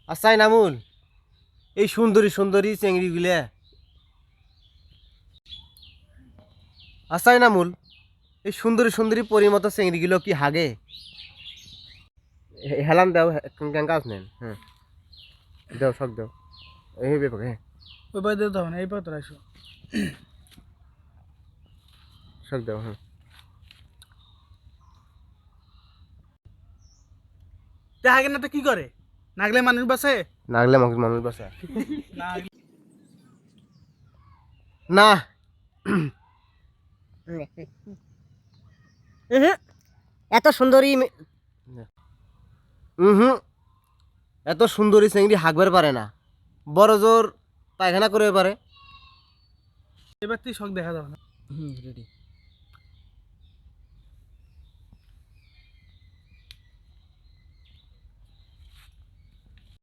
আচ্ছা নামুল, এই সুন্দরী সুন্দরী চেংড়িগুলা আচ্ছা নামুল, এই সুন্দরী সুন্দরী পরির মতো চেংড়িগুলো কি হাগে? হেলান দাও, কেঙ্কা নেন। হ্যাঁ দাও, শখ দাও। এই ব্যাপারে হ্যাঁ, ওই পাই দিতে হবে না, এই পাত্র আসো। শখ দাও। হ্যাঁ হাগে না তো কি করে? নাগলে মানুষ বাসে নাগলে মানুষ বাসা না। না। উহুম, এত সুন্দরী হুম, এত সুন্দরী চেংড়ি হাগবার পারে না, বড় জোর পায়খানা করে পারে। এবার তুই শখ দেখা যাবে না। রেডি